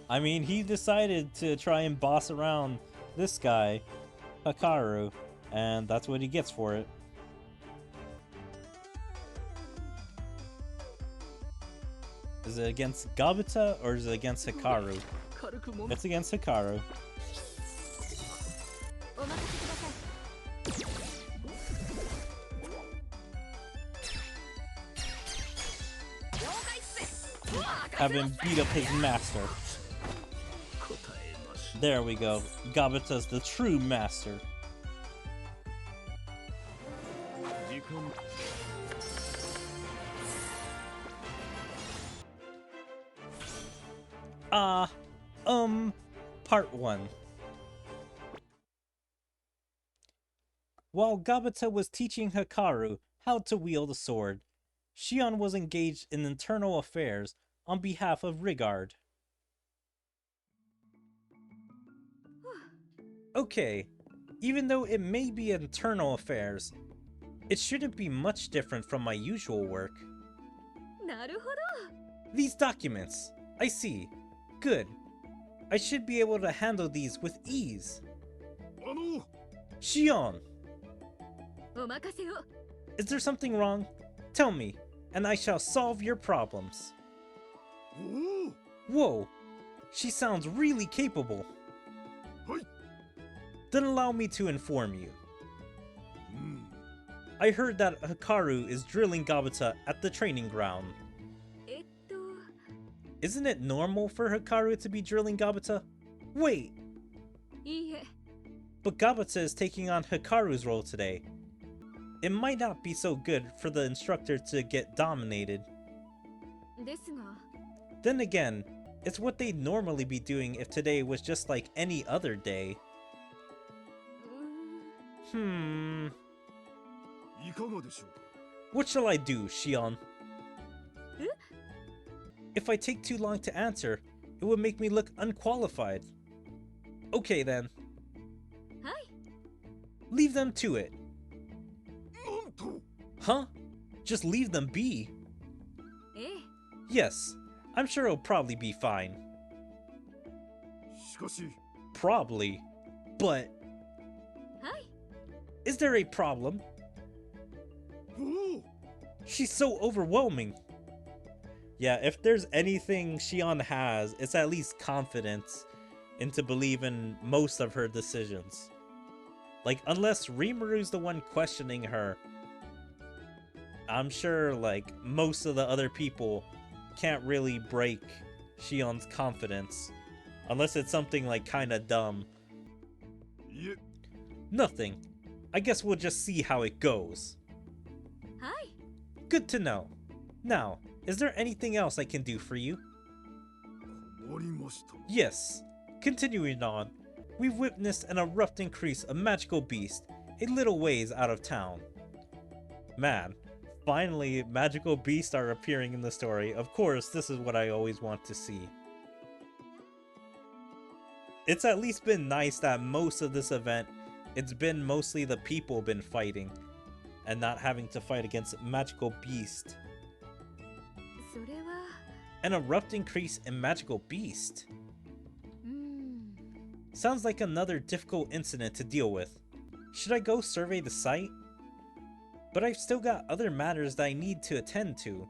I mean, he decided to try and boss around this guy, Hikaru, and that's what he gets for it. Is it against Gabata or is it against Hikaru? It's against Hikaru. Have him beat up his master. There we go. Gabata's the true master. Part 1. While Gabata was teaching Hikaru how to wield a sword, Shion was engaged in internal affairs on behalf of Rigard. Okay, even though it may be internal affairs, it shouldn't be much different from my usual work. These documents, I see. Good. I should be able to handle these with ease. Shion! Is there something wrong? Tell me, and I shall solve your problems. Whoa! She sounds really capable. Then allow me to inform you. I heard that Hikaru is drilling Gabata at the training ground. Isn't it normal for Hikaru to be drilling Gabata? Wait! But Gabata is taking on Hikaru's role today. It might not be so good for the instructor to get dominated. Then again, it's what they'd normally be doing if today was just like any other day. What shall I do, Shion? If I take too long to answer, it would make me look unqualified. Okay then. Leave them to it. Huh? Just leave them be? Yes, I'm sure it'll probably be fine. Probably. But... Is there a problem? She's so overwhelming. Yeah, if there's anything Shion has, it's at least confidence into believing most of her decisions. Like, unless Rimaru's the one questioning her, I'm sure, like, most of the other people can't really break Shion's confidence. Unless it's something, like, kinda dumb. Nothing. I guess we'll just see how it goes. Good to know. Now, is there anything else I can do for you? Yes. Continuing on, we've witnessed an abrupt increase of magical beasts a little ways out of town. Man, finally magical beasts are appearing in the story. Of course, this is what I always want to see. It's at least been nice that most of this event, it's been mostly the people been fighting, and not having to fight against magical beast. An abrupt increase in magical beast? Sounds like another difficult incident to deal with. Should I go survey the site? But I've still got other matters that I need to attend to.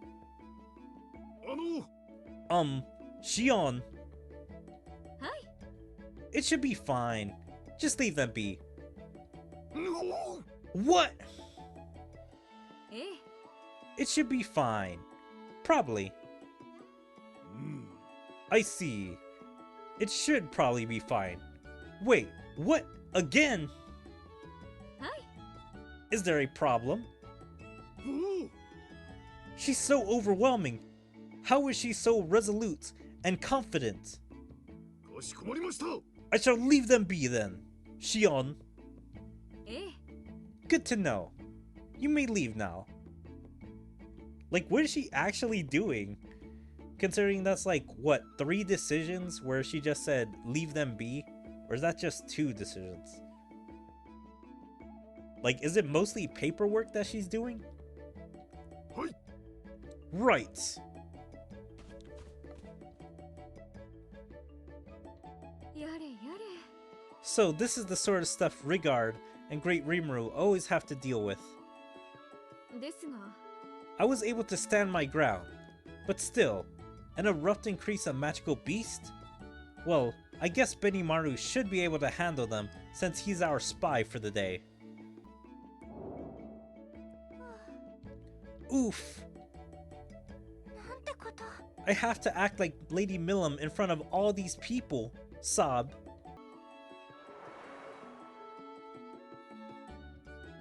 Shion. It should be fine. Just leave them be. What? It should be fine. Probably. I see. It should probably be fine. Wait, what? Again? Is there a problem? She's so overwhelming. How is she so resolute and confident? I shall leave them be then. Shion. Good to know. You may leave now. Like, what is she actually doing? Considering that's like, what, 3 decisions where she just said, leave them be? Or is that just 2 decisions? Like, is it mostly paperwork that she's doing? Right. So this is the sort of stuff Rigard and Great Rimuru always have to deal with. ですが、 I was able to stand my ground, but still, an erupting crease of magical beast? Well, I guess Benimaru should be able to handle them since he's our spy for the day. Oof! なんてこと。 I have to act like Lady Millam in front of all these people. Sob.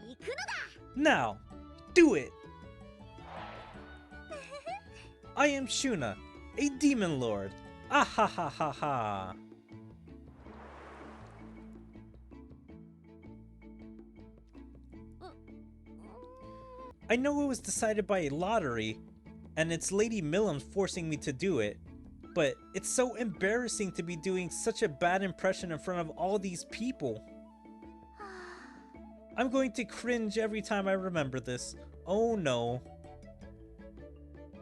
行くのだ。 Now, do it! I am Shuna, a demon lord. Ah ha ha ha ha. I know it was decided by a lottery, and it's Lady Millam forcing me to do it, but it's so embarrassing to be doing such a bad impression in front of all these people. I'm going to cringe every time I remember this. Oh no.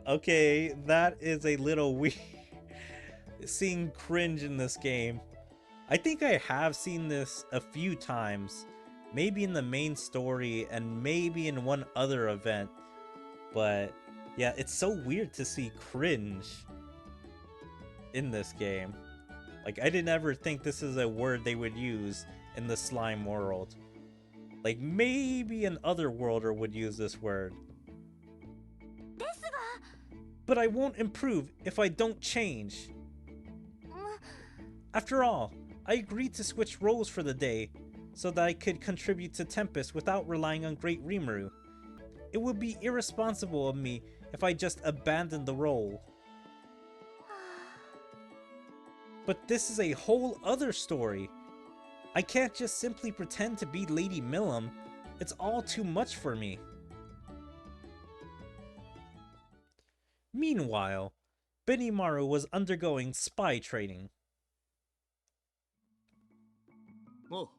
Okay, that is a little weird. Seeing cringe in this game. I think I have seen this a few times. Maybe in the main story and maybe in one other event. But yeah, it's so weird to see cringe in this game. Like, I didn't ever think this is a word they would use in the slime world. Like, maybe an otherworlder would use this word. ですが、 But I won't improve if I don't change. After all, I agreed to switch roles for the day so that I could contribute to Tempest without relying on Great Rimuru. It would be irresponsible of me if I just abandoned the role. But this is a whole other story. I can't just simply pretend to be Lady Millam. It's all too much for me. Meanwhile, Benimaru was undergoing spy training. Oh,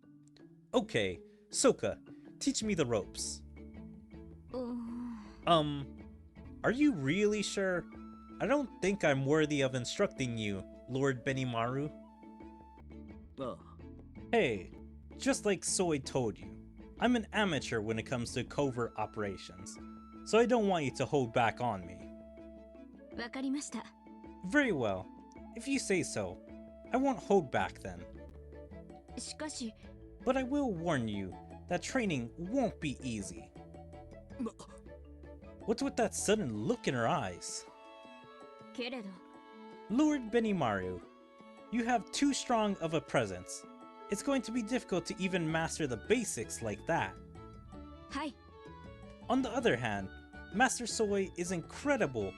Okay, Soka, teach me the ropes. うーん。 Are you really sure? I don't think I'm worthy of instructing you, Lord Benimaru. ああ、 Hey, just like Soy told you, I'm an amateur when it comes to covert operations, so I don't want you to hold back on me. わかりました。 Very well. If you say so, I won't hold back then. しかし、 But I will warn you that training won't be easy. な、 What's with that sudden look in her eyes? けれど、 Lord Benimaru, you have too strong of a presence. It's going to be difficult to even master the basics like that. はい。 On the other hand, Master Soy is incredible.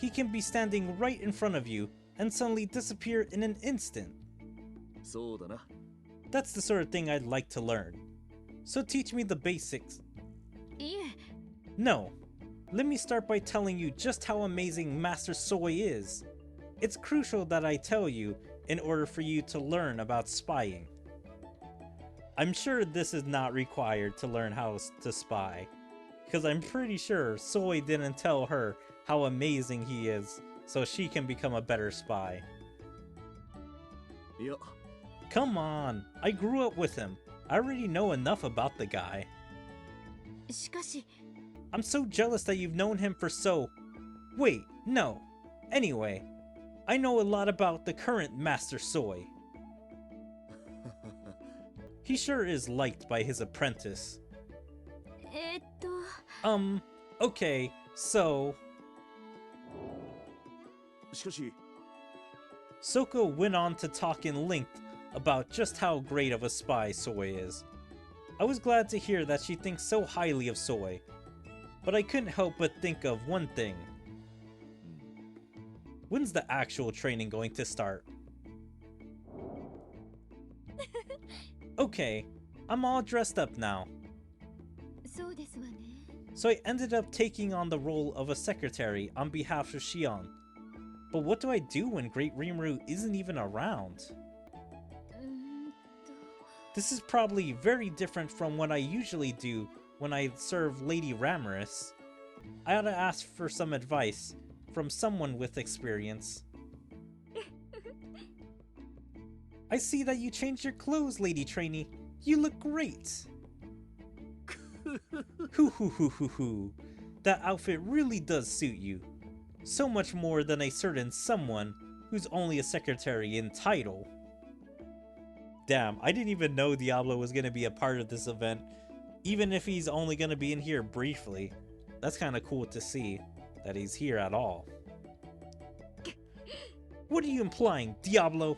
He can be standing right in front of you and suddenly disappear in an instant. そうだな。 That's the sort of thing I'd like to learn. So teach me the basics. いえ、 No. Let me start by telling you just how amazing Master Soy is. It's crucial that I tell you in order for you to learn about spying. I'm sure this is not required to learn how to spy, because I'm pretty sure Soy didn't tell her how amazing he is so she can become a better spy. いや、 Come on, I grew up with him. I already know enough about the guy. しかし、 I'm so jealous that you've known him for so... Wait, no. Anyway, I know a lot about the current Master Soy. He sure is liked by his apprentice. と、 Okay, so... しかし、 Soko went on to talk in length about just how great of a spy Soy is. I was glad to hear that she thinks so highly of Soy, but I couldn't help but think of one thing. When's the actual training going to start? Okay, I'm all dressed up now. そうですわね。 So I ended up taking on the role of a secretary on behalf of Shion. But what do I do when Great Rimuru isn't even around? うーんと、 This is probably very different from what I usually do when I serve Lady Ramorous. I ought to ask for some advice from someone with experience. I see that you changed your clothes, lady trainee. You look great. Hoo hoo hoo hoo hoo. That outfit really does suit you. So much more than a certain someone who's only a secretary in title. Damn, I didn't even know Diablo was gonna be a part of this event, even if he's only gonna be in here briefly. That's kinda cool to see, that he's here at all. What are you implying, Diablo?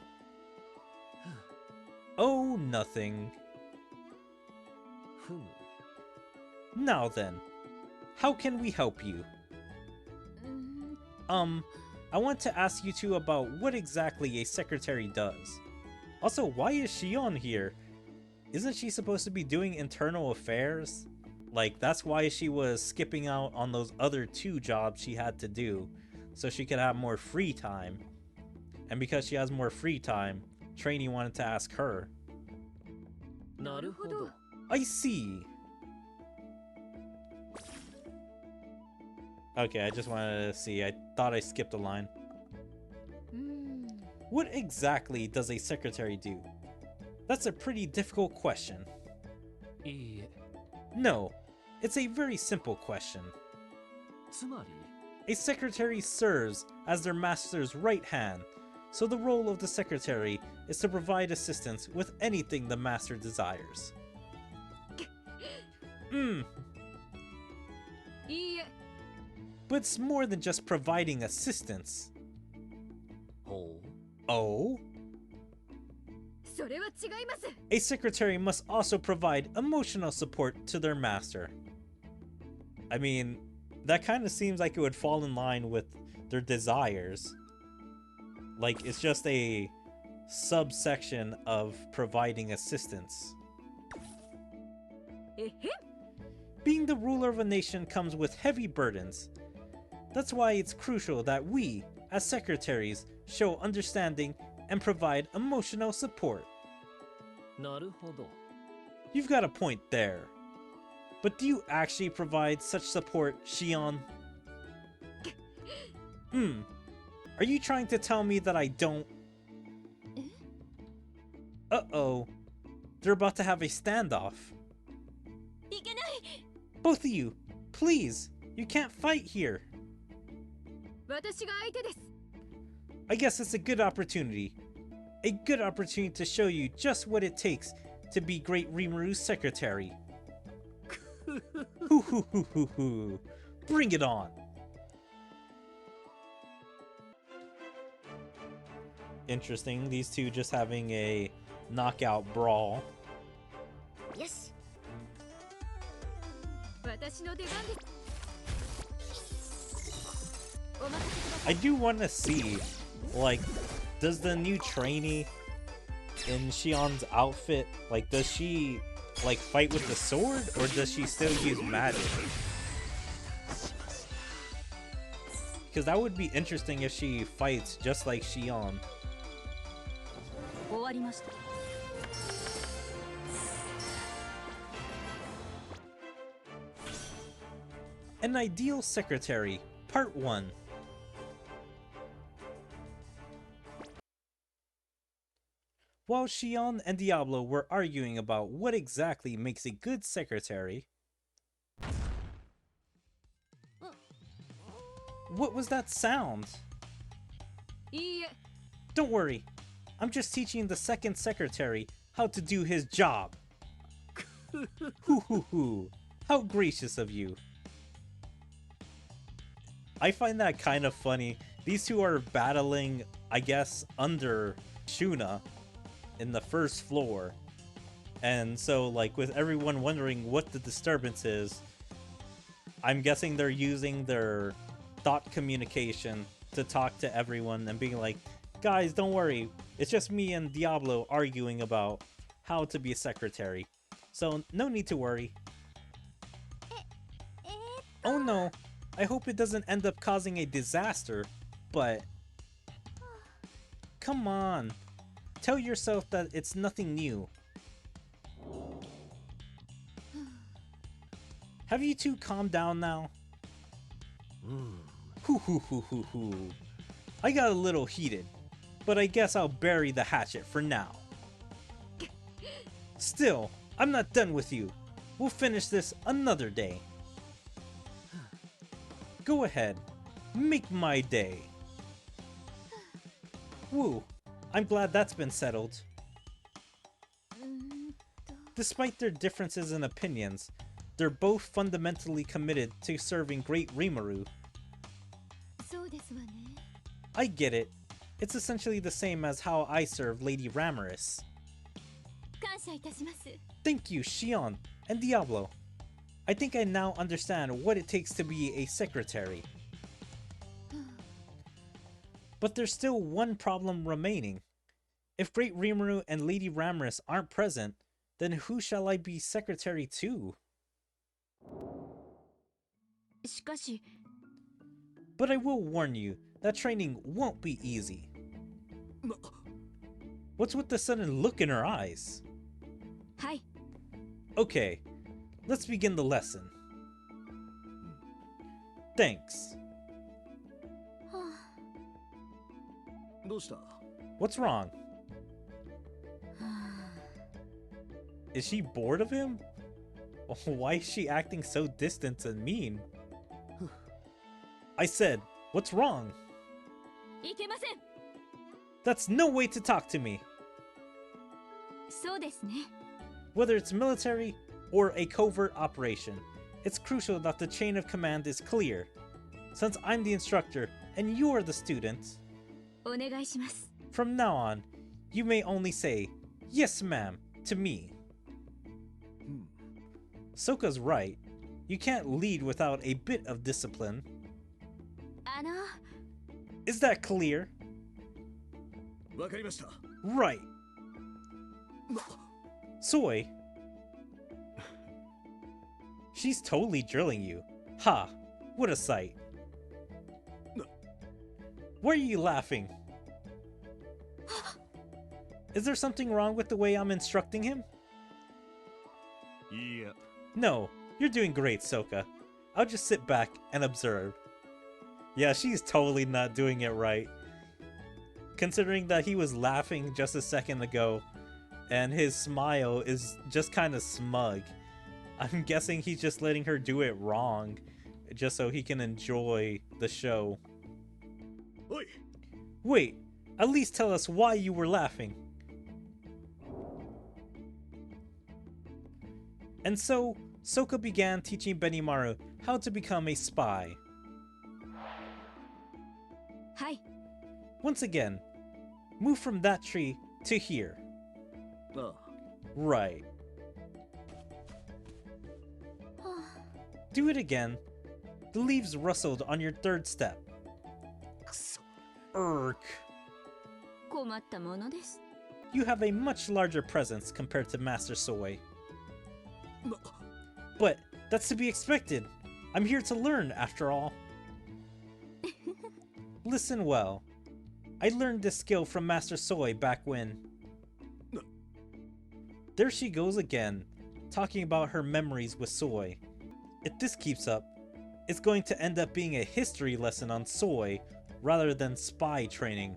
Oh, nothing. Now then, how can we help you? I want to ask you two about what exactly a secretary does. Also, why is Shion here? Isn't she supposed to be doing internal affairs? Like, that's why she was skipping out on those other 2 jobs she had to do, so she could have more free time. And because she has more free time, Trainee wanted to ask her. I see. Okay, I just wanted to see. I thought I skipped a line. What exactly does a secretary do? That's a pretty difficult question. No, it's a very simple question. A secretary serves as their master's right hand, so the role of the secretary is to provide assistance with anything the master desires. But it's more than just providing assistance. Oh? A secretary must also provide emotional support to their master. I mean, that kind of seems like it would fall in line with their desires. Like, it's just a subsection of providing assistance. Being the ruler of a nation comes with heavy burdens. That's why it's crucial that we, as secretaries, show understanding and provide emotional support. You've got a point there. But do you actually provide such support, Shion? Are you trying to tell me that I don't? Uh-oh. They're about to have a standoff. Both of you, please, you can't fight here. I guess it's a good opportunity. A good opportunity to show you just what it takes to be Great Rimuru's secretary. Hoo hoo hoo hoo hoo. Bring it on. Interesting, these two just having a knockout brawl. Yes. I do want to see, like, does the new trainee in Shion's outfit, like, does she, like, fight with the sword, or does she still use magic? Because that would be interesting if she fights just like Shion. An Ideal Secretary, Part 1. While Shion and Diablo were arguing about what exactly makes a good secretary... What was that sound? Don't worry, I'm just teaching the second secretary how to do his job. Hoo hoo hoo, how gracious of you. I find that kind of funny. These two are battling, I guess, under Shuna in the first floor. And so, like, with everyone wondering what the disturbance is, I'm guessing they're using their thought communication to talk to everyone and being like, guys, don't worry, it's just me and Diablo arguing about how to be a secretary. So, no need to worry. Oh no, I hope it doesn't end up causing a disaster, but... Come on, tell yourself that it's nothing new. Have you two calmed down now? Hoo hoo hoo hoo hoo. I got a little heated, but I guess I'll bury the hatchet for now. Still, I'm not done with you. We'll finish this another day. Go ahead, make my day. Woo, I'm glad that's been settled. Despite their differences in opinions, they're both fundamentally committed to serving Great Rimuru. I get it. It's essentially the same as how I serve Lady Ramaris. Thank you, Shion and Diablo. I think I now understand what it takes to be a secretary. But there's still one problem remaining. If Great Rimuru and Lady Ramaris aren't present, then who shall I be secretary to? But I will warn you, that training won't be easy. What's with the sudden look in her eyes? Okay, let's begin the lesson. Thanks. What's wrong? Is she bored of him? Why is she acting so distant and mean? I said, what's wrong? That's no way to talk to me. Whether it's military or a covert operation, it's crucial that the chain of command is clear. Since I'm the instructor and you're the student, from now on, you may only say, yes ma'am, to me. Soka's right. You can't lead without a bit of discipline. Is that clear? Right. Soy. She's totally drilling you. Ha! What a sight. Why are you laughing? Is there something wrong with the way I'm instructing him? Yeah. No, you're doing great, Soka. I'll just sit back and observe. Yeah, she's totally not doing it right. Considering that he was laughing just a second ago, and his smile is just kind of smug. I'm guessing he's just letting her do it wrong, just so he can enjoy the show. Oi. Wait, at least tell us why you were laughing. And so, Soka began teaching Benimaru how to become a spy. Once again, move from that tree to here. Right. Do it again. The leaves rustled on your third step. Urk. You have a much larger presence compared to Master Soy. But that's to be expected. I'm here to learn, after all. Listen well. I learned this skill from Master Soy back when... There she goes again, talking about her memories with Soy. If this keeps up, it's going to end up being a history lesson on Soy rather than spy training.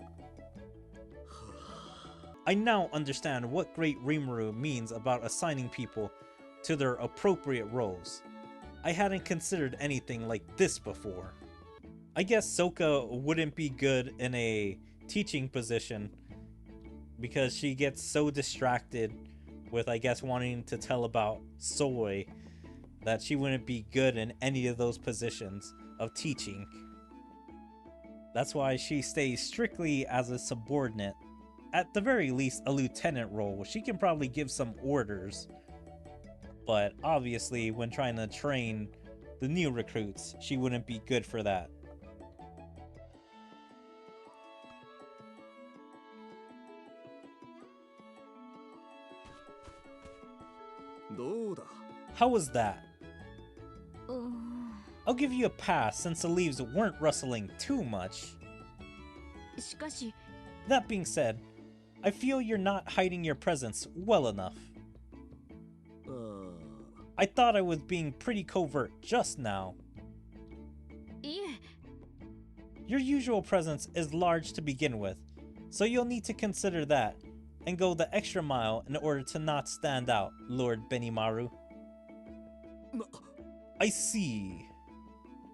I now understand what Great Rimuru means about assigning people to their appropriate roles. I hadn't considered anything like this before. I guess Soka wouldn't be good in a teaching position because she gets so distracted with, I guess, wanting to tell about Soy that she wouldn't be good in any of those positions of teaching. That's why she stays strictly as a subordinate. At the very least, a lieutenant role. She can probably give some orders. But obviously, when trying to train the new recruits, she wouldn't be good for that. How was that? I'll give you a pass since the leaves weren't rustling too much. That being said, I feel you're not hiding your presence well enough. I thought I was being pretty covert just now. Your usual presence is large to begin with, so you'll need to consider that. and go the extra mile in order to not stand out, Lord Benimaru. I see.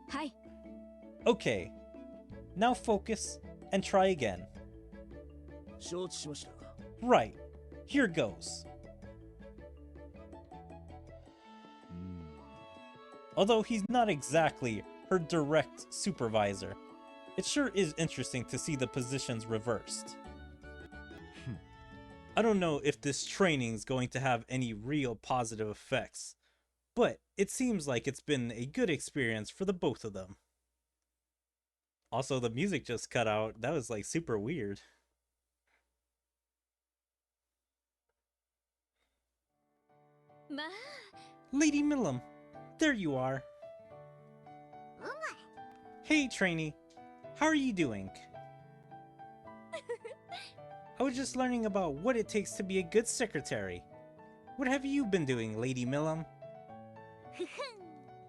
Hi. Okay, now focus and try again. 承知しました。 Right, here goes. Although he's not exactly her direct supervisor, it sure is interesting to see the positions reversed. I don't know if this training's going to have any real positive effects, but it seems like it's been a good experience for the both of them. Also, the music just cut out. That was like super weird. Lady Milam, there you are. Hey, trainee. How are you doing? I was just learning about what it takes to be a good secretary. What have you been doing, Lady Milam?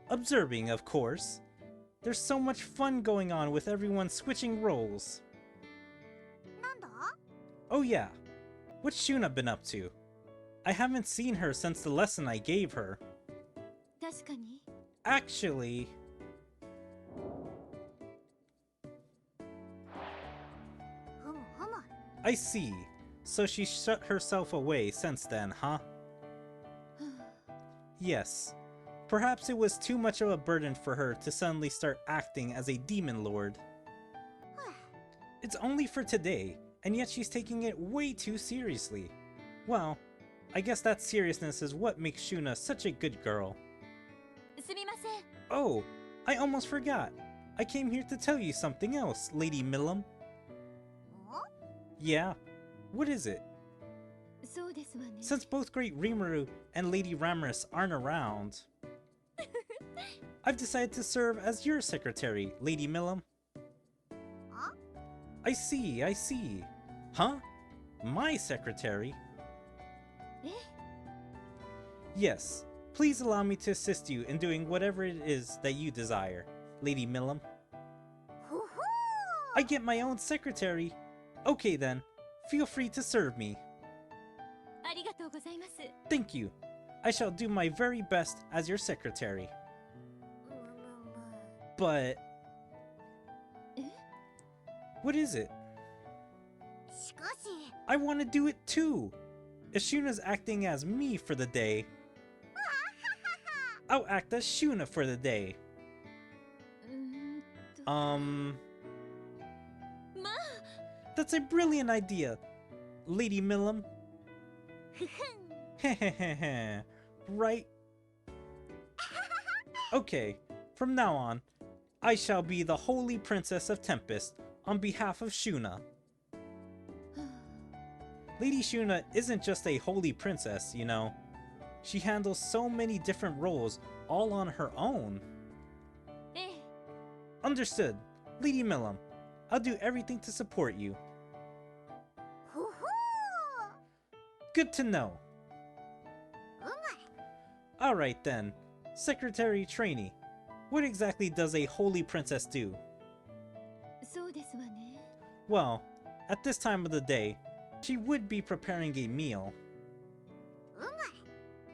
Observing, of course. There's so much fun going on with everyone switching roles. Oh yeah. What's Shuna been up to? I haven't seen her since the lesson I gave her. Actually... I see. So she shut herself away since then, huh? Yes. Perhaps it was too much of a burden for her to suddenly start acting as a demon lord. It's only for today, and yet she's taking it way too seriously. Well, I guess that seriousness is what makes Shuna such a good girl. Oh, I almost forgot. I came here to tell you something else, Lady Milam. Yeah? What is it? Since both Great Rimuru and Lady Ramorous aren't around, I've decided to serve as your secretary, Lady Milam. I see, I see. Huh? My secretary? Yes, please allow me to assist you in doing whatever it is that you desire, Lady Milam. I get my own secretary. Okay then, feel free to serve me. Thank you. I shall do my very best as your secretary. But... what is it? I want to do it too! If Shuna's acting as me for the day, I'll act as Shuna for the day. That's a brilliant idea, Lady Milam. Hehehe, right? Okay, from now on, I shall be the Holy Princess of Tempest on behalf of Shuna. Lady Shuna isn't just a holy princess, you know. She handles so many different roles all on her own. Understood, Lady Milam. I'll do everything to support you. Good to know. Alright then, Secretary Trainee, what exactly does a holy princess do? Well, at this time of the day, she would be preparing a meal.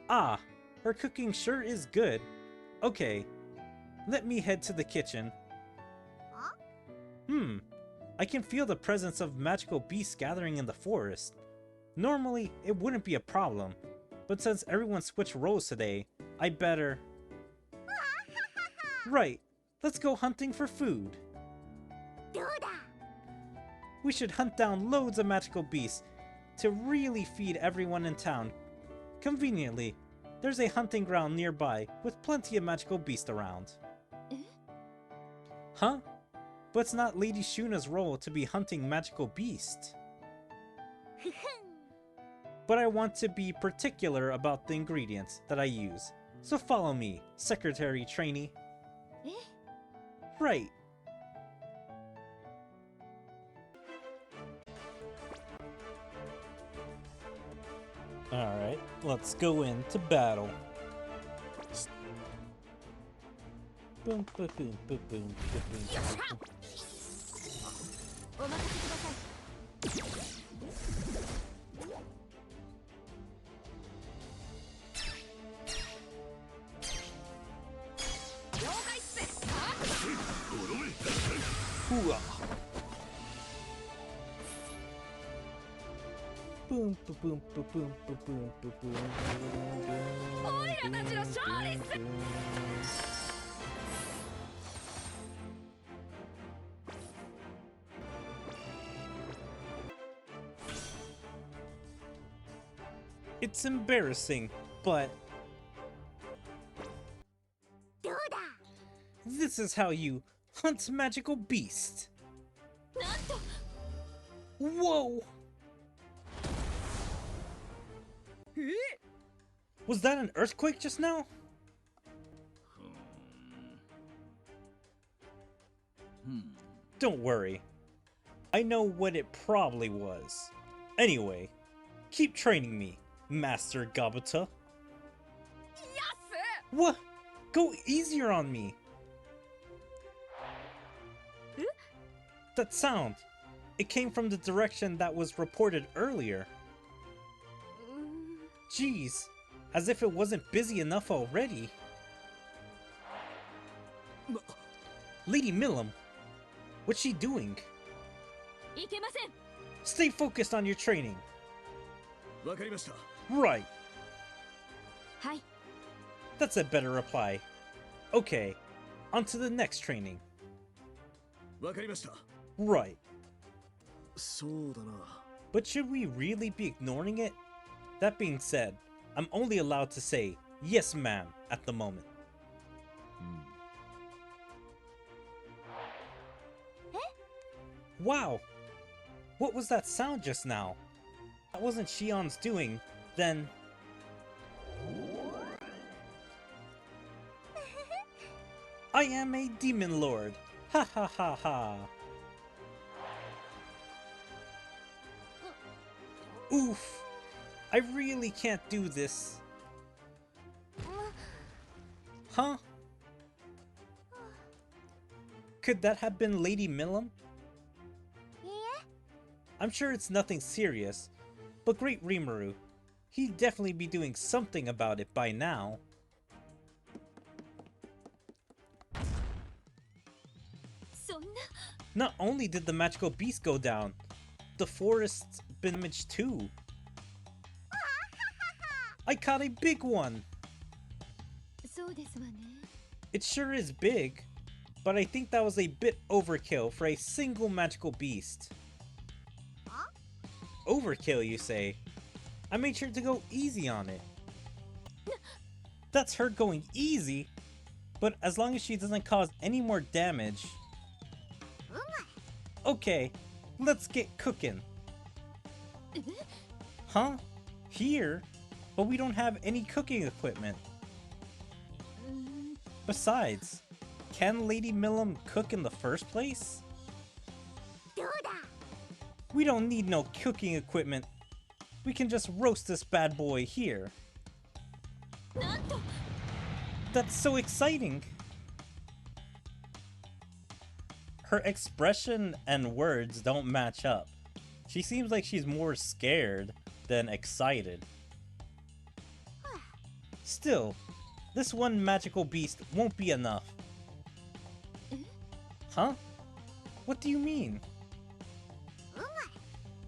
Ah, her cooking sure is good. Okay, let me head to the kitchen. I can feel the presence of magical beasts gathering in the forest. Normally, it wouldn't be a problem, but since everyone switched roles today, I better... Right, let's go hunting for food. We should hunt down loads of magical beasts to really feed everyone in town. Conveniently, there's a hunting ground nearby with plenty of magical beasts around. Huh? But it's not Lady Shuna's role to be hunting magical beasts. But I want to be particular about the ingredients that I use. So follow me, Secretary Trainee. Right. Alright, let's go into battle. Boom, boom, boom, boom, boom, boom, boom. Boom, boom, boom, boom, boom, boom, boom, boom, boom, boom. It's embarrassing, but どうだ this is how you hunt magical beast. なんと Whoa! Was that an earthquake just now? Don't worry. I know what it probably was. Anyway, keep training me, Master Gabuta. Yes! What? Go easier on me. Huh? That sound. It came from the direction that was reported earlier. Jeez, as if it wasn't busy enough already. Lady Millam, what's she doing? いけません Stay focused on your training. わかりました。 Right, はい that's a better reply. Okay, on to the next training. わかりました。 Right, そうだな。 but should we really be ignoring it? That being said, I'm only allowed to say, yes ma'am, at the moment. Wow! What was that sound just now? That wasn't Shion's doing, then... I am a demon lord! Ha ha ha ha! Oof! I really can't do this. Huh? Could that have been Lady Millam? いいえ I'm sure it's nothing serious, but Great Rimuru, he'd definitely be doing something about it by now. そんな Not only did the magical beast go down, the forest's been damaged too. I caught a big one! そうですわね It sure is big, but I think that was a bit overkill for a single magical beast. Huh? Overkill, you say? I made sure to go easy on it. That's her going easy, but as long as she doesn't cause any more damage. Okay, let's get cooking. Huh? Here? But we don't have any cooking equipment. Besides, can Lady Millam cook in the first place? どうだ We don't need no cooking equipment. We can just roast this bad boy here. なんと That's so exciting! Her expression and words don't match up. She seems like she's more scared than excited. Still, this one magical beast won't be enough. Huh? What do you mean?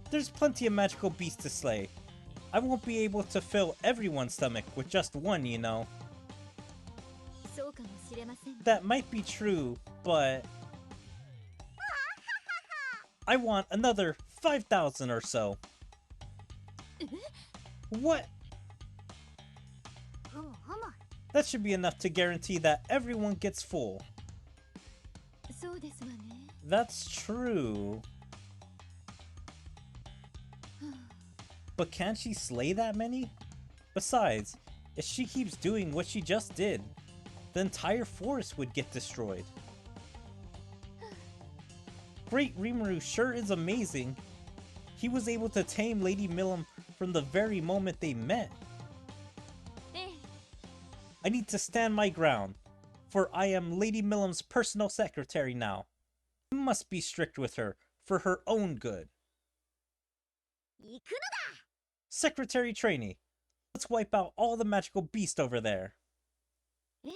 There's plenty of magical beasts to slay. I won't be able to fill everyone's stomach with just one, you know. そうかもしれません That might be true, but... I want another 5,000 or so. What? ふむふむ That should be enough to guarantee that everyone gets full. そうですわね That's true. But can she slay that many? Besides, if she keeps doing what she just did, the entire forest would get destroyed. Great Rimuru sure is amazing. He was able to tame Lady Millam from the very moment they met. ええ I need to stand my ground, for I am Lady Millam's personal secretary now. I must be strict with her, for her own good. 行くのだ Secretary Trainee, let's wipe out all the magical beasts over there. え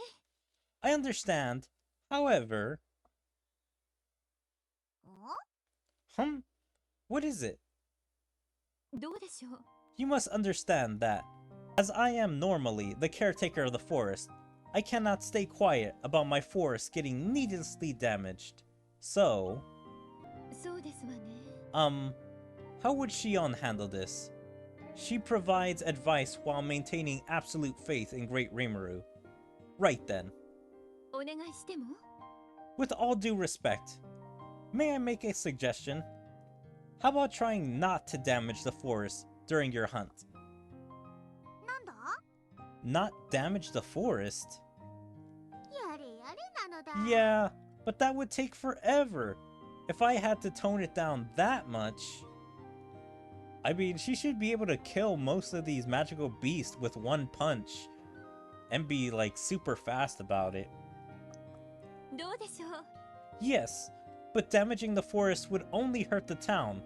I understand. However... お What is it? どうでしょう。 You must understand that, as I am normally the caretaker of the forest, I cannot stay quiet about my forest getting needlessly damaged. So, そうですわね。 how would Shion handle this? She provides advice while maintaining absolute faith in Great Rimuru. Right then. お願いしても With all due respect, may I make a suggestion? How about trying not to damage the forest during your hunt? なんだ Not damage the forest? やれやれなのだ。 Yeah, but that would take forever. If I had to tone it down that much... I mean, she should be able to kill most of these magical beasts with one punch. And be, like, super fast about it. どうでしょう。 Yes, but damaging the forest would only hurt the town.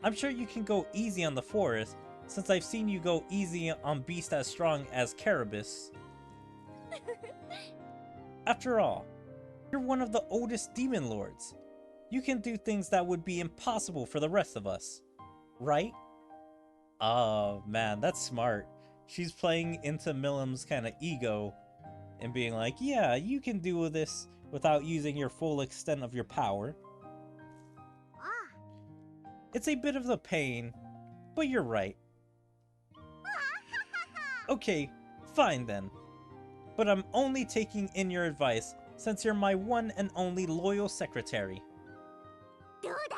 I'm sure you can go easy on the forest, since I've seen you go easy on beasts as strong as Carabus. After all, you're one of the oldest demon lords. You can do things that would be impossible for the rest of us, right? Oh man, that's smart. She's playing into Millam's kind of ego and being like, yeah, you can do this without using your full extent of your power. ああ。 It's a bit of a pain, but you're right. Okay, fine then. But I'm only taking in your advice since you're my one and only loyal secretary. どうだ。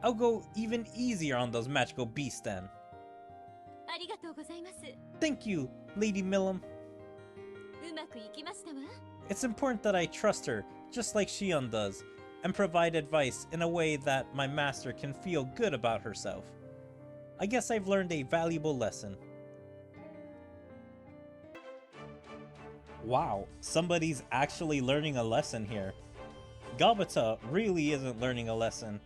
I'll go even easier on those magical beasts then. ありがとうございます。 Thank you, Lady Millam. うまくいきましたわ。 It's important that I trust her, just like Shion does, and provide advice in a way that my master can feel good about herself. I guess I've learned a valuable lesson. Wow, somebody's actually learning a lesson here. Gabata really isn't learning a lesson.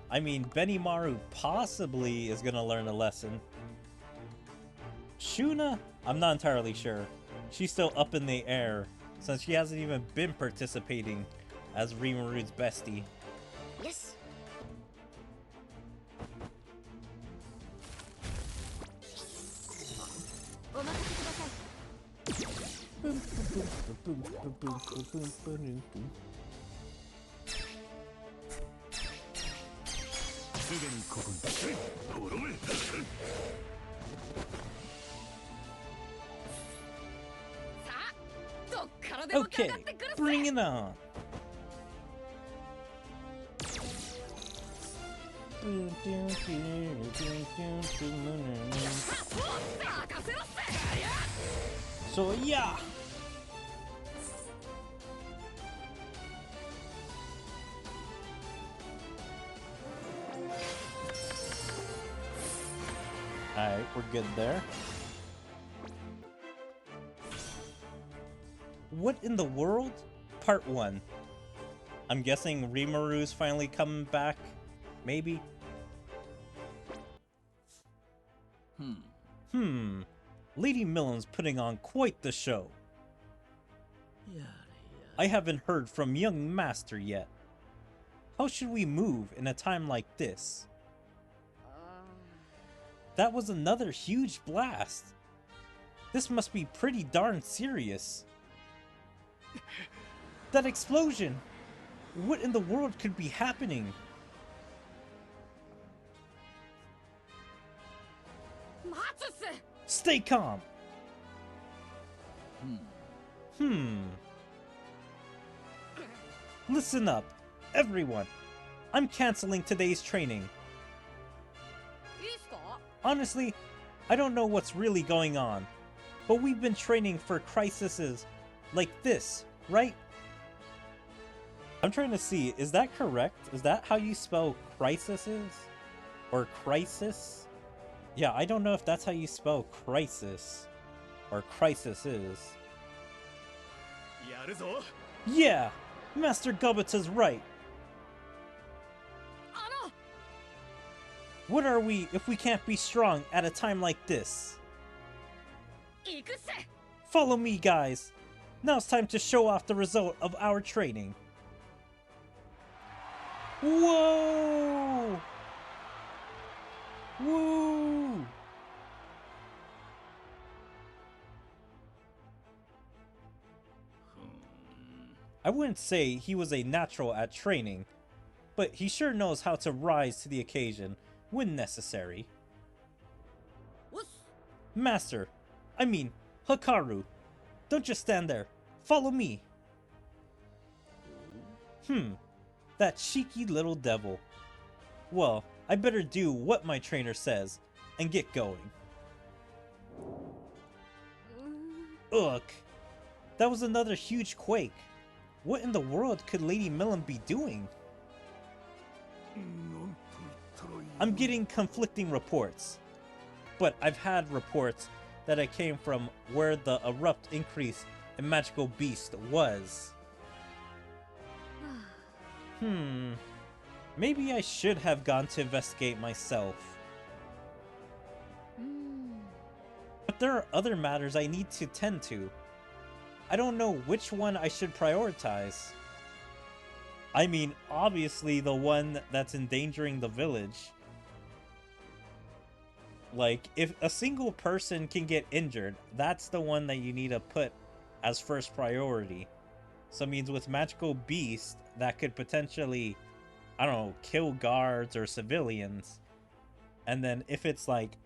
I mean, Benimaru possibly is gonna learn a lesson. Shuna? I'm not entirely sure. She's still up in the air, since she hasn't even been participating as Rimaru's bestie. よし。 お任せください。 すぐにここに滅べ。 Okay, bring it on. So yeah. Alright, we're good there. What in the world? Part 1. I'm guessing Rimaru's finally coming back? Maybe? Lady Millam's putting on quite the show. I haven't heard from young master yet. How should we move in a time like this? That was another huge blast. This must be pretty darn serious. That explosion! What in the world could be happening? Stay calm! Listen up, everyone. I'm canceling today's training. Honestly, I don't know what's really going on, but we've been training for crises like this, right? I'm trying to see, is that correct? Is that how you spell crises? Or crisis? Yeah, I don't know if that's how you spell crisis. Or crisis is. やるぞ。 Yeah! Master Gobata's right! What are we if we can't be strong at a time like this? Follow me, guys! Now it's time to show off the result of our training. Whoa! Whoa! I wouldn't say he was a natural at training, but he sure knows how to rise to the occasion when necessary. Master, I mean, Hikaru, don't just stand there. Follow me. That cheeky little devil. Well, I better do what my trainer says and get going. Ugh, that was another huge quake. What in the world could Lady Millam be doing? I'm getting conflicting reports, but I've had reports that it came from where the abrupt increase in magical beast was. Maybe I should have gone to investigate myself. But there are other matters I need to tend to. I don't know which one I should prioritize. I mean, obviously the one that's endangering the village. Like, if a single person can get injured, that's the one that you need to put as first priority. So it means with magical beast, that could potentially, I don't know, kill guards or civilians. And then if it's like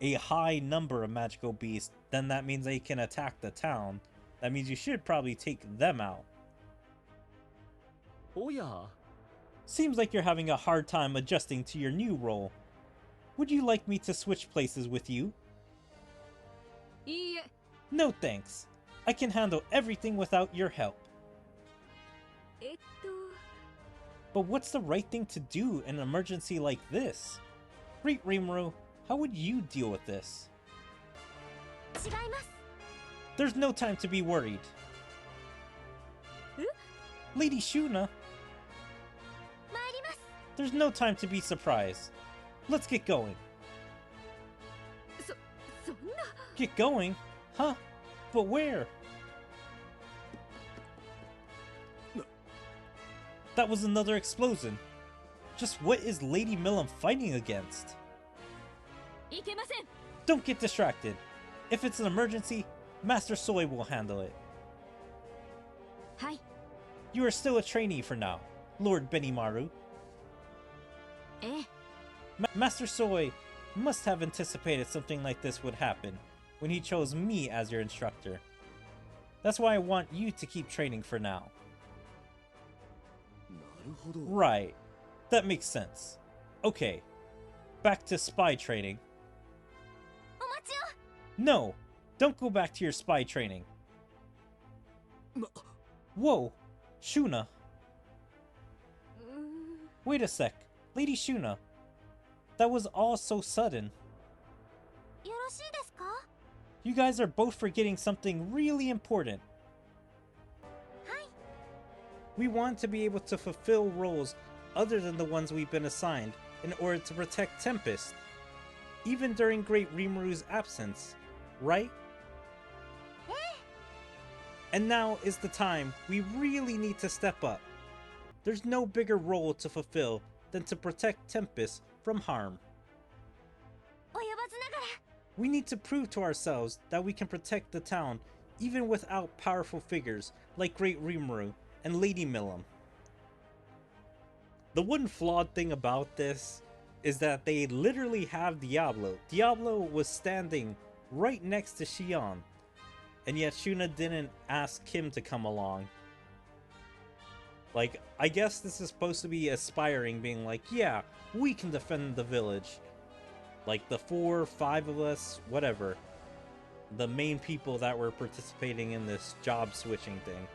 a high number of magical beasts, then that means they can attack the town. That means you should probably take them out. Oh yeah. Seems like you're having a hard time adjusting to your new role. Would you like me to switch places with you? No thanks. I can handle everything without your help. But what's the right thing to do in an emergency like this? Great Rimuru, how would you deal with this? There's no time to be worried. Lady Shuna, there's no time to be surprised. Let's get going. Get going? Huh? But where? That was another explosion. Just what is Lady Millam fighting against? Don't get distracted. If it's an emergency, Master Soy will handle it. You are still a trainee for now, Lord Benimaru. Master Soy must have anticipated something like this would happen when he chose me as your instructor. That's why I want you to keep training for now. Right. That makes sense. Okay. Back to spy training. No! Don't go back to your spy training. Whoa! Shuna! Wait a sec. Lady Shuna. That was all so sudden. You guys are both forgetting something really important. We want to be able to fulfill roles other than the ones we've been assigned in order to protect Tempest, even during Great Rimuru's absence, right? And now is the time we really need to step up. There's no bigger role to fulfill than to protect Tempest from harm. We need to prove to ourselves that we can protect the town even without powerful figures like Great Rimuru and Lady Millam. The one flawed thing about this is that they literally have Diablo. Diablo was standing right next to Xion, and yet Shuna didn't ask him to come along. Like, I guess this is supposed to be aspiring, being like, yeah, we can defend the village. Like, the 4 or 5 of us, whatever. The main people that were participating in this job switching thing.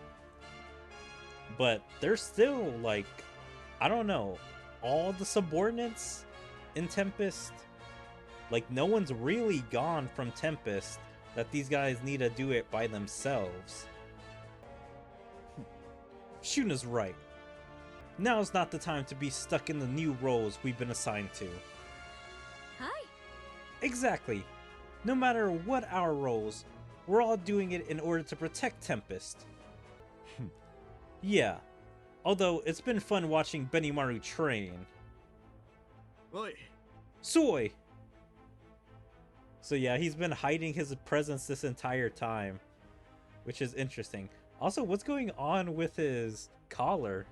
But they're still, like, I don't know, all the subordinates in Tempest? Like, no one's really gone from Tempest that these guys need to do it by themselves. Shuna's right. Now's not the time to be stuck in the new roles we've been assigned to. Exactly. No matter what our roles, we're all doing it in order to protect Tempest. Yeah. Although, it's been fun watching Benimaru train. Oi. Soy! So yeah, he's been hiding his presence this entire time. Which is interesting. Also, what's going on with his collar?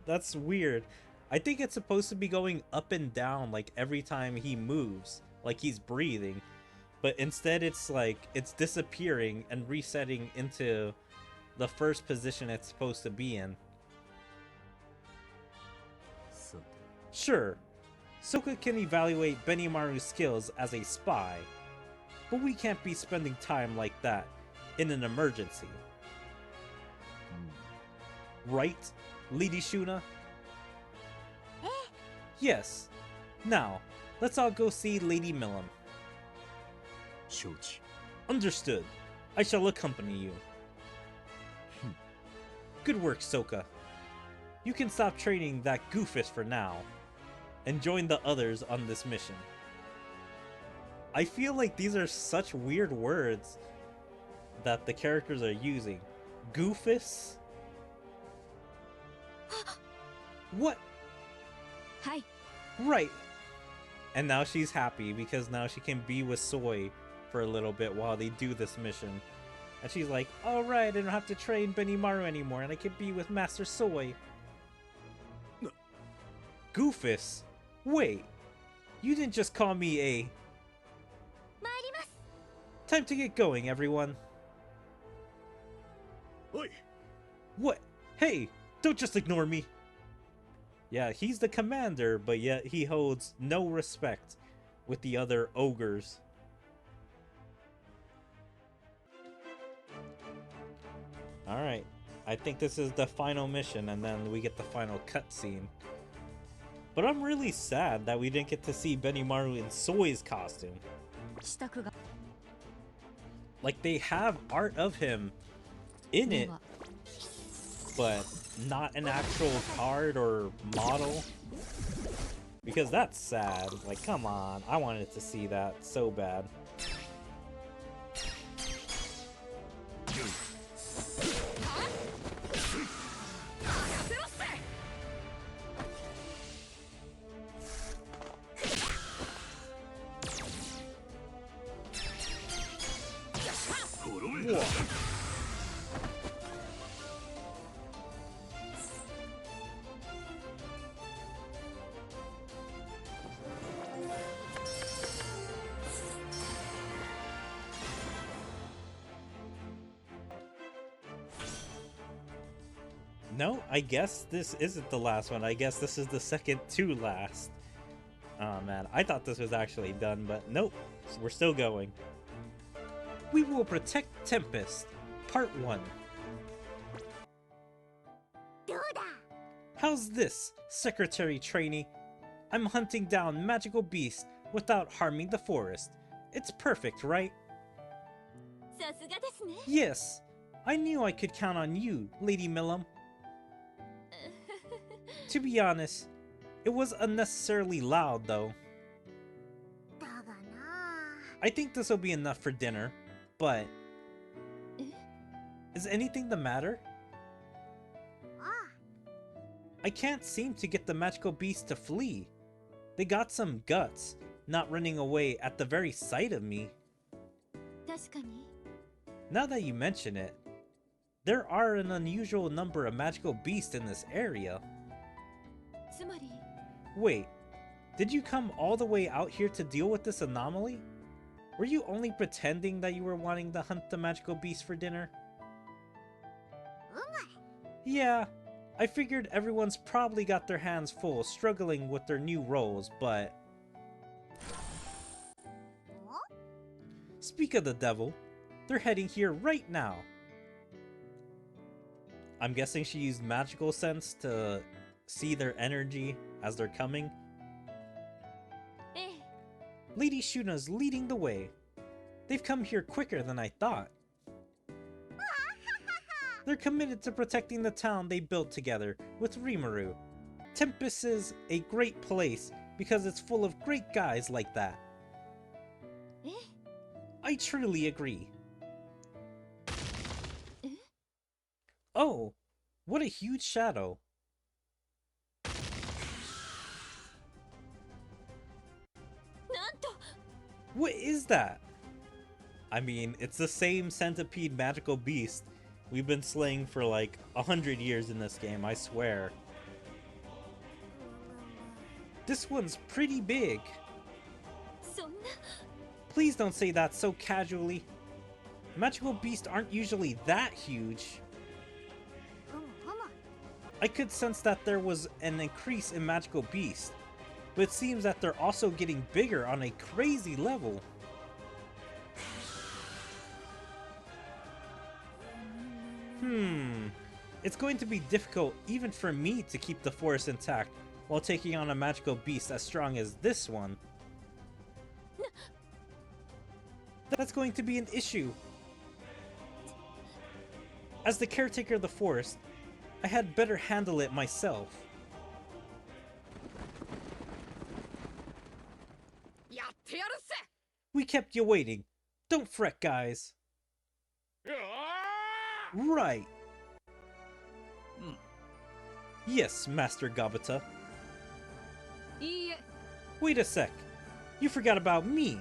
That's weird. I think it's supposed to be going up and down like every time he moves, like he's breathing. But instead it's like it's disappearing and resetting into the first position it's supposed to be in. Sure, Soka can evaluate Benimaru's skills as a spy, but we can't be spending time like that in an emergency. Right, Lady Shuna? Yes. Now, let's all go see Lady Millam. 承知 Understood. I shall accompany you. Good work, Soka. You can stop training that goofus for now and join the others on this mission. I feel like these are such weird words that the characters are using. Goofus? What? はい Right. And now she's happy because now she can be with Soy for a little bit while they do this mission. And she's like, alright, I don't have to train Benimaru anymore and I can be with Master Soy. Goofus? Wait, you didn't just call me a... 参ります Time to get going, everyone. おい What? Hey, don't just ignore me. Yeah, he's the commander, but yet he holds no respect with the other ogres. Alright, I think this is the final mission, and then we get the final cutscene. But I'm really sad that we didn't get to see Benimaru in Soy's costume. 支度が Like, they have art of him in it, では but not an actual card or model. Because that's sad. Like, come on. I wanted to see that so bad. Whoa. No, I guess this isn't the last one. I guess this is the second to last. Oh man, I thought this was actually done, but nope, we're still going. We will protect Tempest, Part 1. どうだ How's this, Secretary Trainee? I'm hunting down magical beasts without harming the forest. It's perfect, right? さすがですね Yes, I knew I could count on you, Lady Millam. To be honest, it was unnecessarily loud, though. だがな I think this will be enough for dinner, but... Is anything the matter? あ I can't seem to get the magical beasts to flee. They got some guts, not running away at the very sight of me. 確かに Now that you mention it, there are an unusual number of magical beasts in this area. つまり Wait, did you come all the way out here to deal with this anomaly? Were you only pretending that you were wanting to hunt the magical beast for dinner? うまい Yeah, I figured everyone's probably got their hands full struggling with their new roles, but... お Speak of the devil, they're heading here right now. I'm guessing she used magical sense to see their energy as they're coming. ええ Lady Shuna's leading the way. They've come here quicker than I thought. They're committed to protecting the town they built together with Rimuru. Tempest is a great place because it's full of great guys like that. え I truly agree. え Oh, what a huge shadow. なんと What is that? I mean, it's the same centipede magical beast we've been slaying for like 100 years in this game, I swear. This one's pretty big. そんな Please don't say that so casually. Magical beasts aren't usually that huge. ふむふむ I could sense that there was an increase in magical beasts, but it seems that they're also getting bigger on a crazy level. It's going to be difficult even for me to keep the forest intact while taking on a magical beast as strong as this one. That's going to be an issue. As the caretaker of the forest, I had better handle it myself. やってやるっせ We kept you waiting. Don't fret, guys. Right. Yes, Master Gabata. いいえ Wait a sec. You forgot about me.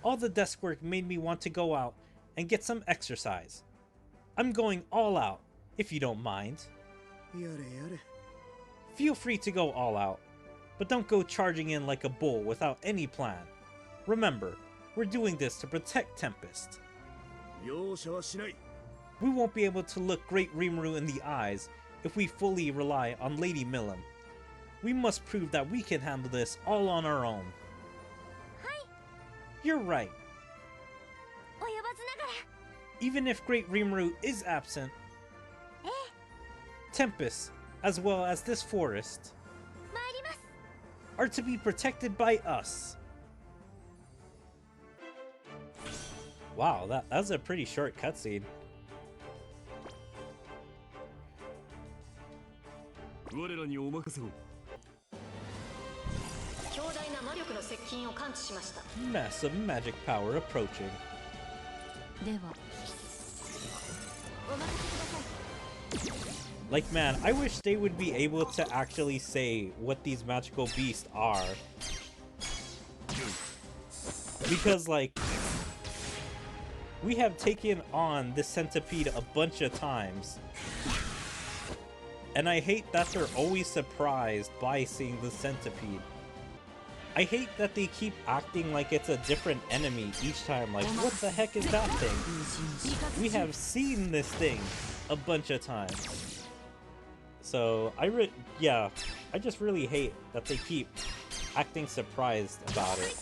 All the desk work made me want to go out and get some exercise. I'm going all out, if you don't mind. やれやれ Feel free to go all out, but don't go charging in like a bull without any plan. Remember, we're doing this to protect Tempest. 容赦はしない We won't be able to look Great Rimuru in the eyes if we fully rely on Lady Milim. We must prove that we can handle this all on our own. You're right. 及ばずながら Even if Great Rimuru is absent, ええ Tempest, as well as this forest, 参ります are to be protected by us. Wow, that was a pretty short cutscene. 我らにお任せを。強大な魔力の接近を感知しました。 Massive magic power approaching. ではお任せください Like, man, I wish they would be able to actually say what these magical beasts are. Because, like, we have taken on this centipede a bunch of times. And I hate that they're always surprised by seeing the centipede. I hate that they keep acting like it's a different enemy each time. Like, what the heck is that thing? We have seen this thing a bunch of times. So, I just really hate that they keep acting surprised about it.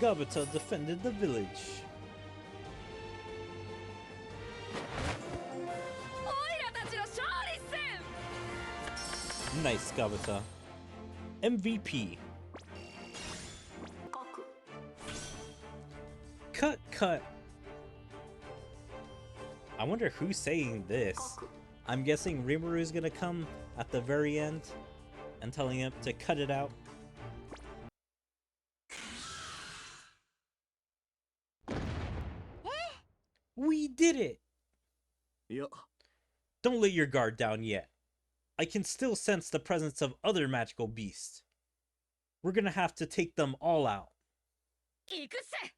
Gabata defended the village. オイラたちの勝利っせ Nice, Gabata. MVP. 各 Cut, cut. I wonder who's saying this. I'm guessing Rimuru is gonna come at the very end and telling him to cut it out. We did it! いや Don't let your guard down yet. I can still sense the presence of other magical beasts. We're gonna have to take them all out. 行くっせ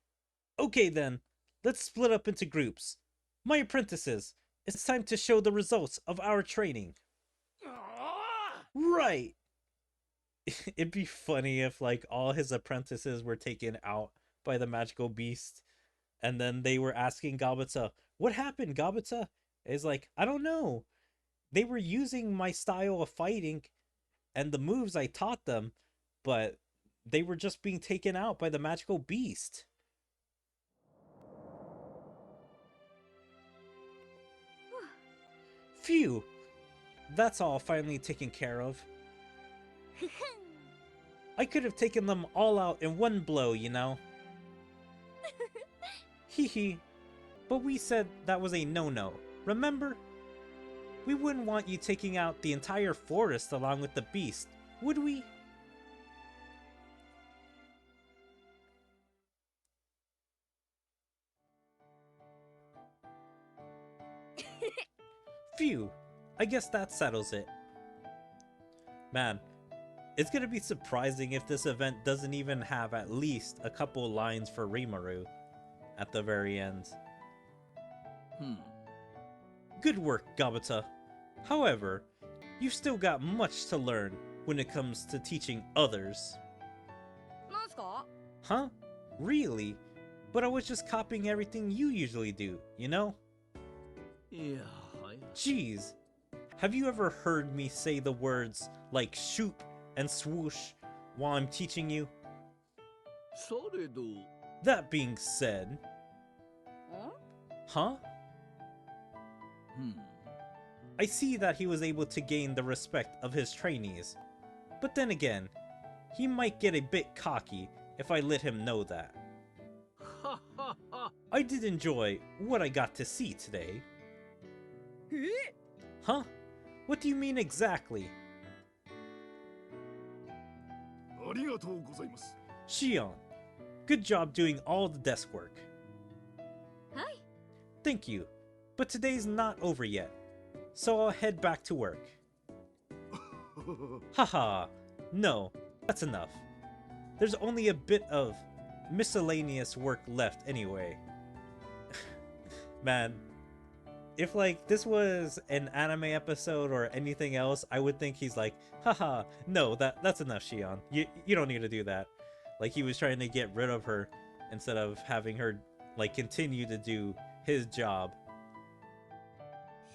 Okay then, let's split up into groups. My apprentices, it's time to show the results of our training. Right! It'd be funny if, like, all his apprentices were taken out by the magical beast, and then they were asking Gabata, what happened, Gabata? It's like, I don't know. They were using my style of fighting and the moves I taught them, but they were just being taken out by the magical beast. Phew! That's all finally taken care of. ふふん I could have taken them all out in one blow, you know? Hee hee. But we said that was a no-no, remember? We wouldn't want you taking out the entire forest along with the beast, would we? Phew, I guess that settles it. Man, It's gonna be surprising if this event doesn't even have at least a couple lines for Rimuru at the very end. Good work, Gabata. However, you've still got much to learn when it comes to teaching others. なんすか? Huh? Really? But I was just copying everything you usually do, you know? いや、 Jeez. Have you ever heard me say the words like shoot and swoosh while I'm teaching you? されど That being said... Huh? I see that he was able to gain the respect of his trainees. But then again, he might get a bit cocky if I let him know that. I did enjoy what I got to see today. Huh? What do you mean exactly? ありがとうございます。 Shion, good job doing all the desk work. はい。 Thank you, but today's not over yet, so I'll head back to work. Haha, no, that's enough. There's only a bit of miscellaneous work left anyway. Man, if like this was an anime episode or anything else, I would think he's like, haha, no, that's enough, Shion. You don't need to do that. Like he was trying to get rid of her instead of having her like continue to do his job.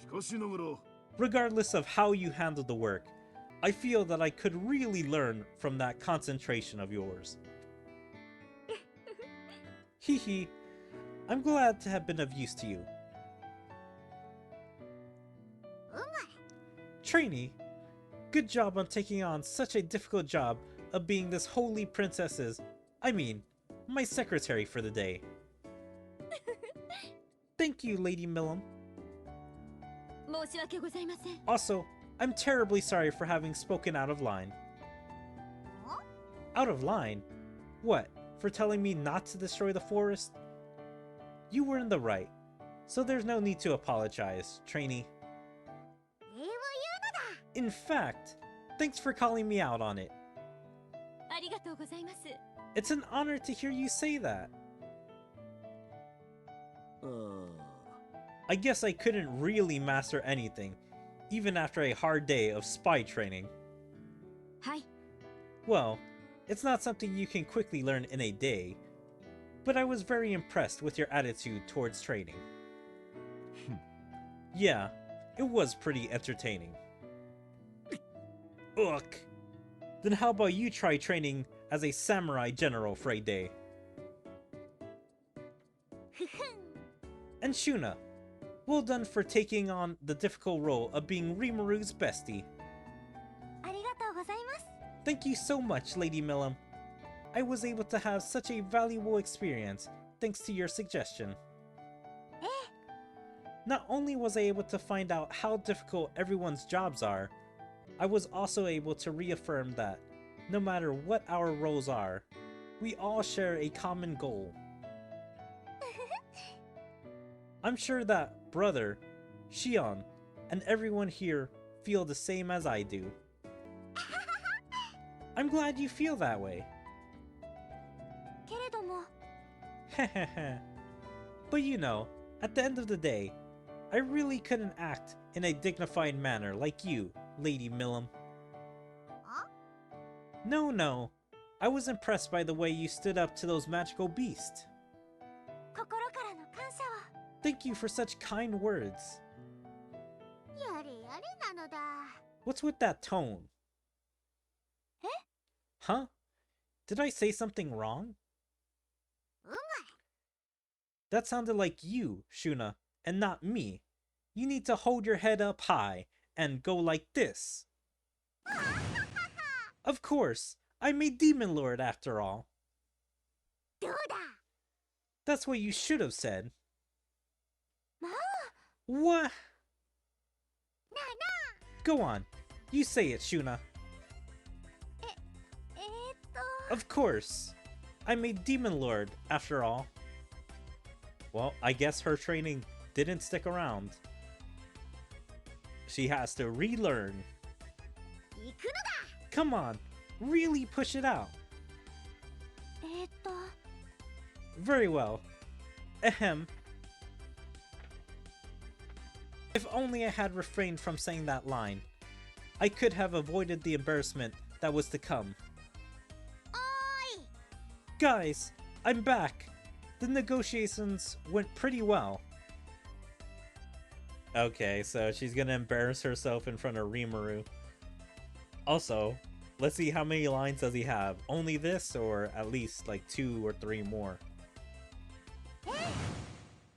しかしながら Regardless of how you handle the work, I feel that I could really learn from that concentration of yours. Hehe, I'm glad to have been of use to you. Trainee, good job on taking on such a difficult job of being this holy princess's, my secretary for the day. Thank you, Lady Millum. 申し訳ございません。 Also, I'm terribly sorry for having spoken out of line. Out of line? What, for telling me not to destroy the forest? You were in the right, so there's no need to apologize, trainee. In fact, thanks for calling me out on it. ありがとうございます。 It's an honor to hear you say that. I guess I couldn't really master anything, even after a hard day of spy training. はい。 Well, it's not something you can quickly learn in a day, but I was very impressed with your attitude towards training. Yeah, it was pretty entertaining. Ugh. Then how about you try training as a samurai general for a day? And Shuna, well done for taking on the difficult role of being Rimuru's bestie. ありがとうございます。 Thank you so much, Lady Millum. I was able to have such a valuable experience thanks to your suggestion. Not only was I able to find out how difficult everyone's jobs are, I was also able to reaffirm that, no matter what our roles are, we all share a common goal. I'm sure that brother, Shion, and everyone here feel the same as I do. I'm glad you feel that way. けれども、 But you know, at the end of the day, I really couldn't act in a dignified manner like you, Lady Millum. No, I was impressed by the way you stood up to those magical beasts. 心からの感謝を。 Thank you for such kind words. やれやれなのだ。 What's with that tone? Huh? Did I say something wrong? That sounded like you, Shuna, and not me. You need to hold your head up high and go like this. Of course, I'm a demon lord after all. どうだ。 That's what you should have said. もう。 What? なあな Go on. You say it, Shuna. あ。Of course. I'm a demon lord after all. Well, I guess her training didn't stick around. She has to relearn. 行くのだ。 Come on. Really push it out. えーっと Very well. Ahem. If only I had refrained from saying that line, I could have avoided the embarrassment that was to come. おーい Guys, I'm back. The negotiations went pretty well. Okay, so she's gonna embarrass herself in front of Rimuru. Also, let's see how many lines does he have. Only this, or at least like 2 or 3 more?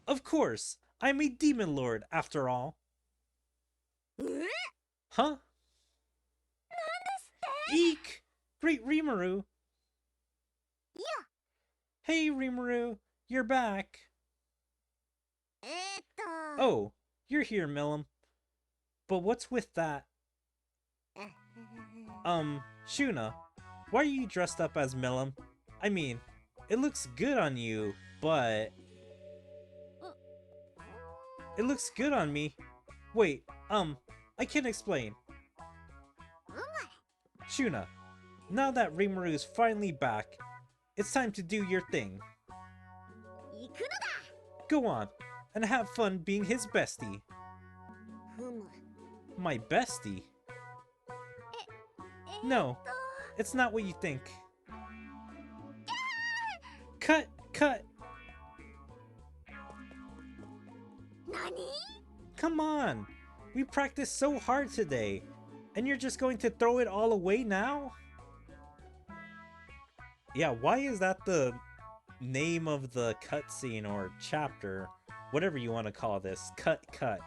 Of course! I'm a demon lord, after all. え Huh? Eek! Great Rimuru! Yeah. Hey Rimuru, you're back. えーっと Oh, you're here, Millum. But what's with that? Shuna, why are you dressed up as Millum? I mean, it looks good on you, but... It looks good on me. Wait, I can't explain. うまい Shuna, now that Rimuru's finally back, it's time to do your thing. 行くのだ Go on, and have fun being his bestie. ふむ My bestie? え No, it's not what you think. Cut! Cut! 何 Come on! We practiced so hard today, and you're just going to throw it all away now? Yeah, why is that the name of the cutscene or chapter? Whatever you want to call this. Cut, cut.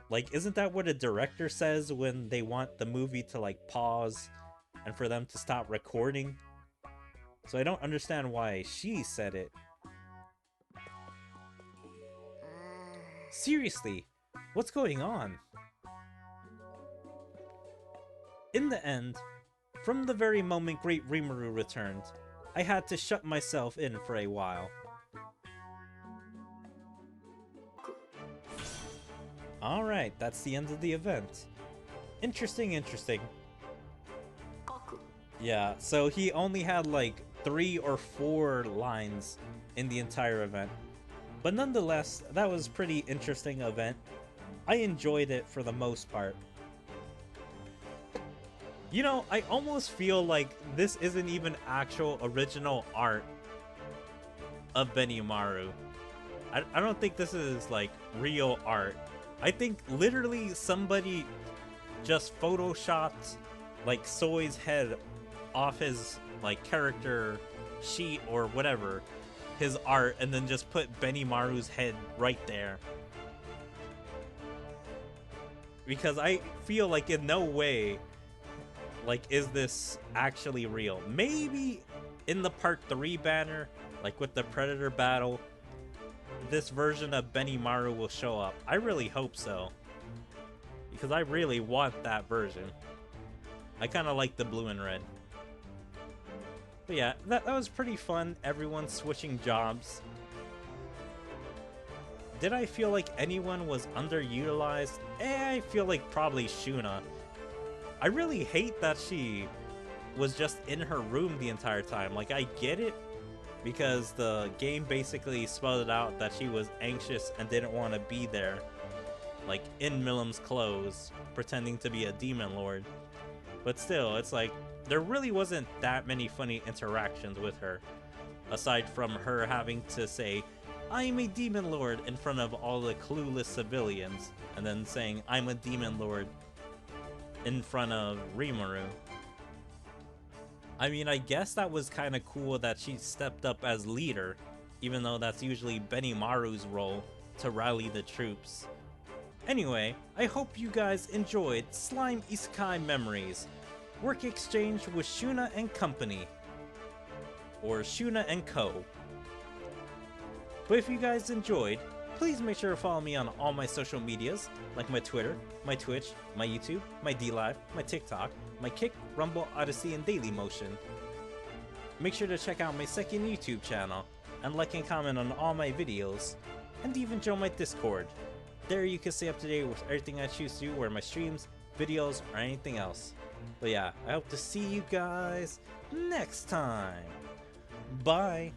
Like, isn't that what a director says when they want the movie to, like, pause and for them to stop recording? So I don't understand why she said it. Seriously, what's going on? In the end, from the very moment Great Rimuru returned, I had to shut myself in for a while. Alright, that's the end of the event. Interesting, interesting. Yeah, so he only had like 3 or 4 lines in the entire event. But nonetheless, that was a pretty interesting event. I enjoyed it for the most part. You know, I almost feel like this isn't even actual original art of Benimaru. I don't think this is like real art. I think literally somebody just photoshopped like Soi's head off his like character sheet or whatever, his art, and then just put Benimaru's head right there. Because I feel like in no way like is this actually real. Maybe in the part 3 banner, like with the Predator battle, this version of Benimaru will show up. I really hope so, because I really want that version. I kind of like the blue and red. But yeah, that was pretty fun. Everyone switching jobs. Did I feel like anyone was underutilized? I feel like probably Shuna. I really hate that she was just in her room the entire time. Like, I get it, because the game basically spelled it out that she was anxious and didn't want to be there, like in Millum's clothes, pretending to be a demon lord. But still, it's like, there really wasn't that many funny interactions with her, aside from her having to say, "I'm a demon lord" in front of all the clueless civilians, and then saying, "I'm a demon lord" in front of Rimuru. I mean, I guess that was kind of cool that she stepped up as leader, even though that's usually Benimaru's role, to rally the troops. Anyway, I hope you guys enjoyed Slime Isekai Memories, Work Exchange with Shuna and Company, or Shuna and Co. But if you guys enjoyed, please make sure to follow me on all my social medias, like my Twitter, my Twitch, my YouTube, my DLive, my TikTok, my Kick, Rumble, Odyssey, and Dailymotion. Make sure to check out my second YouTube channel, and like and comment on all my videos, and even join my Discord. There you can stay up to date with everything I choose to do, where my streams, videos, or anything else. But yeah, I hope to see you guys next time. Bye.